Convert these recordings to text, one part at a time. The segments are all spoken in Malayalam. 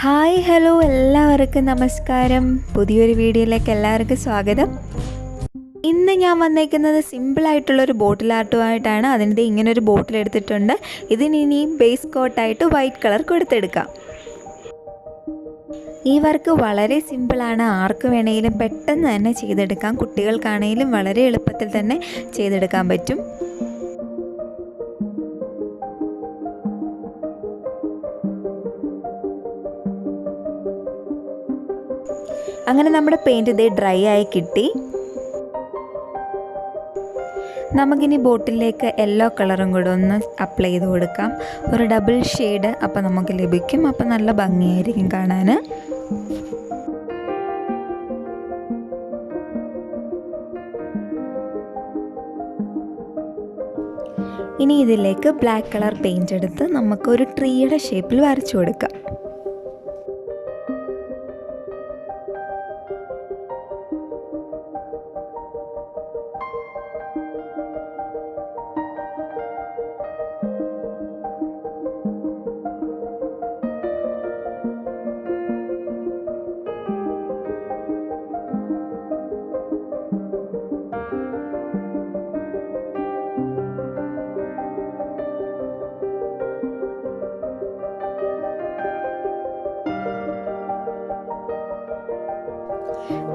ഹായ് ഹലോ എല്ലാവർക്കും നമസ്കാരം. പുതിയൊരു വീഡിയോയിലേക്ക് എല്ലാവർക്കും സ്വാഗതം. ഇന്ന് ഞാൻ വന്നേക്കുന്നത് സിമ്പിളായിട്ടുള്ളൊരു ബോട്ടിൽ ആർട്ടുമായിട്ടാണ്. അതിൻ്റെ ഇങ്ങനൊരു ബോട്ടിൽ എടുത്തിട്ടുണ്ട്. ഇതിന് ഇനി ബേസ് കോട്ടായിട്ട് വൈറ്റ് കളർ കൊടുത്തെടുക്കാം. ഈ വർക്ക് വളരെ സിമ്പിളാണ്. ആർക്ക് വേണമെങ്കിലും പെട്ടെന്ന് തന്നെ ചെയ്തെടുക്കാം. കുട്ടികൾക്കാണെങ്കിലും വളരെ എളുപ്പത്തിൽ തന്നെ ചെയ്തെടുക്കാൻ പറ്റും. അങ്ങനെ നമ്മുടെ പെയിൻറ്റ് ഇതേ ഡ്രൈ ആയി കിട്ടി. നമുക്കിനി ബോട്ടിലേക്ക് യെല്ലോ കളറും കൂടെ ഒന്ന് അപ്ലൈ ചെയ്ത് കൊടുക്കാം. ഒരു ഡബിൾ ഷെയ്ഡ് അപ്പോൾ നമുക്ക് ലഭിക്കും. അപ്പോൾ നല്ല ഭംഗിയായിരിക്കും കാണാൻ. ഇനി ഇതിലേക്ക് ബ്ലാക്ക് കളർ പെയിൻറ്റ് എടുത്ത് നമുക്കൊരു ട്രീയുടെ ഷേപ്പിൽ വരച്ചു കൊടുക്കാം.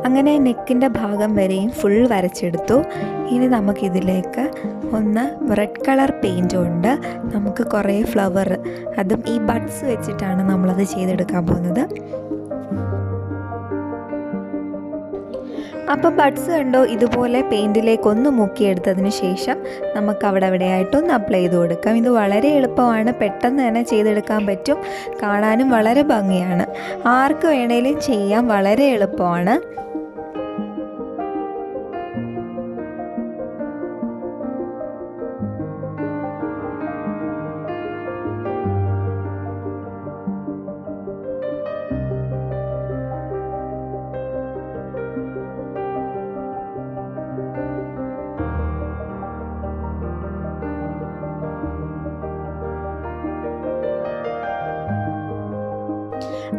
അങ്ങനെ നെക്കിൻ്റെ ഭാഗം വരെയും ഫുൾ വരച്ചെടുത്തു. ഇനി നമുക്കിതിലേക്ക് ഒന്ന് റെഡ് കളർ പെയിൻറ്റ് കൊണ്ട് നമുക്ക് കുറേ ഫ്ലവർ, അതും ഈ ബഡ്സ് വെച്ചിട്ടാണ് നമ്മളത് ചെയ്തെടുക്കാൻ പോകുന്നത്. അപ്പോൾ ബഡ്സ് കണ്ടോ, ഇതുപോലെ പെയിൻറ്റിലേക്കൊന്ന് മുക്കിയെടുത്തതിന് ശേഷം നമുക്ക് അവിടെ അവിടെയായിട്ടൊന്ന് അപ്ലൈ ചെയ്ത് കൊടുക്കാം. ഇത് വളരെ എളുപ്പമാണ്, പെട്ടെന്ന് തന്നെ ചെയ്തെടുക്കാൻ പറ്റും, കാണാനും വളരെ ഭംഗിയാണ്. ആർക്ക് വേണേലും ചെയ്യാം, വളരെ എളുപ്പമാണ്.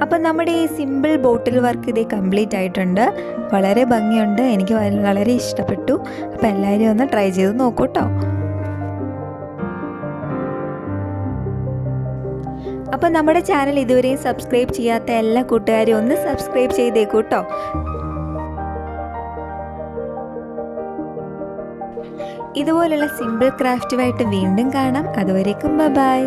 അപ്പം നമ്മുടെ ഈ സിമ്പിൾ ബോട്ടിൽ വർക്ക് ഇതേ കംപ്ലീറ്റ് ആയിട്ടുണ്ട്. വളരെ ഭംഗിയുണ്ട്, എനിക്ക് വളരെ ഇഷ്ടപ്പെട്ടു. അപ്പോൾ എല്ലാവരും ഒന്ന് ട്രൈ ചെയ്ത് നോക്കൂ കേട്ടോ. അപ്പം നമ്മുടെ ചാനൽ ഇതുവരെയും സബ്സ്ക്രൈബ് ചെയ്യാത്ത എല്ലാ കൂട്ടുകാരും ഒന്ന് സബ്സ്ക്രൈബ് ചെയ്തേക്കൂ കേട്ടോ. ഇതുപോലുള്ള സിമ്പിൾ ക്രാഫ്റ്റുമായിട്ട് വീണ്ടും കാണാം. അതുവരേക്കും ബൈ.